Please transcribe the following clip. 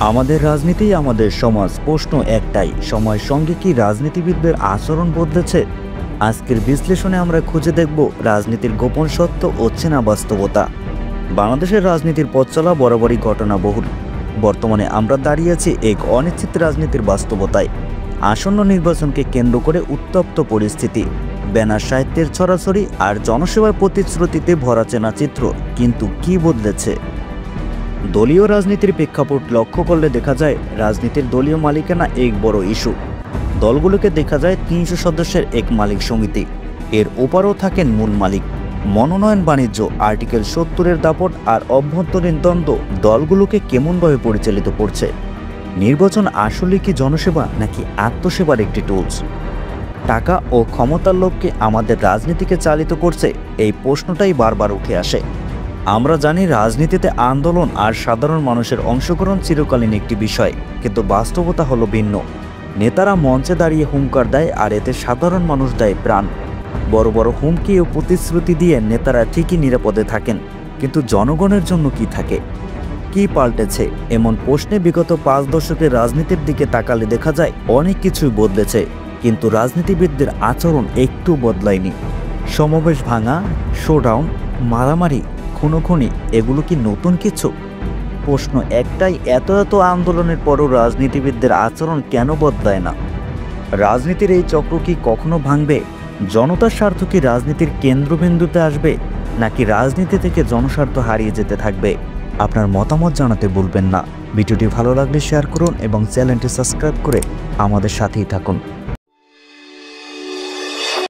আমাদের রাজনীতি আমাদের সমাজ। প্রশ্ন একটাই, সময়ের সঙ্গে কি রাজনীতিবিদদের আচরণ বদলেছে? আজকের বিশ্লেষণে আমরা খুঁজে দেখব রাজনীতির গোপন সত্য ও চেনা বাস্তবতা। বাংলাদেশের রাজনীতির পথ চলা বরাবরই ঘটনাবহুল। বর্তমানে আমরা দাঁড়িয়ে আছি এক অনিশ্চিত রাজনীতির বাস্তবতায়। আসন্ন নির্বাচনকে কেন্দ্র করে উত্তপ্ত পরিস্থিতি, ব্যানার সাহিত্যের ছড়াছড়ি আর জনসেবার প্রতিশ্রুতিতে ভরা চেনা চিত্র। কিন্তু কি বদলেছে? দলীয় রাজনীতির প্রেক্ষাপট লক্ষ্য করলে দেখা যায় রাজনীতির দলীয় মালিকানা এক বড় ইস্যু। দলগুলোকে দেখা যায় ৩০০ সদস্যের এক মালিক সমিতি, এর ওপারও থাকেন মূল মালিক। মনোনয়ন বাণিজ্য, আর্টিকেল ৭০-এর দাপট আর অভ্যন্তরীণ দ্বন্দ্ব দলগুলোকে কেমনভাবে পরিচালিত করছে। নির্বাচন আসলে কি জনসেবা নাকি আত্মসেবার একটি টুলস? টাকা ও ক্ষমতার লোভকে আমাদের রাজনীতিকে চালিত করছে, এই প্রশ্নটাই বারবার উঠে আসে। আমরা জানি রাজনীতিতে আন্দোলন আর সাধারণ মানুষের অংশগ্রহণ চিরকালীন একটি বিষয়, কিন্তু বাস্তবতা হলো ভিন্ন। নেতারা মঞ্চে দাঁড়িয়ে হুঙ্কার দেয় আর এতে সাধারণ মানুষ দেয় প্রাণ। বড় বড় হুমকি ও প্রতিশ্রুতি দিয়ে নেতারা ঠিকই নিরাপদে থাকেন, কিন্তু জনগণের জন্য কি থাকে? কি পাল্টেছে? এমন প্রশ্নে বিগত ৫ দশকের রাজনীতির দিকে তাকালে দেখা যায় অনেক কিছুই বদলেছে, কিন্তু রাজনীতিবিদদের আচরণ একটু বদলায়নি। সমাবেশ ভাঙা, শোডাউন, মারামারি, খুনোখুনি, এগুলো কি নতুন কিছু? প্রশ্ন একটাই, এত আন্দোলনের পরও রাজনীতিবিদদের আচরণ কেন বদলায় না? রাজনীতির এই চক্র কি কখনো ভাঙবে? জনতার স্বার্থ কি রাজনীতির কেন্দ্রবিন্দুতে আসবে, নাকি রাজনীতি থেকে জনস্বার্থ হারিয়ে যেতে থাকবে? আপনার মতামত জানাতে ভুলবেন না। ভিডিওটি ভালো লাগলে শেয়ার করুন এবং চ্যানেলটি সাবস্ক্রাইব করে আমাদের সাথেই থাকুন।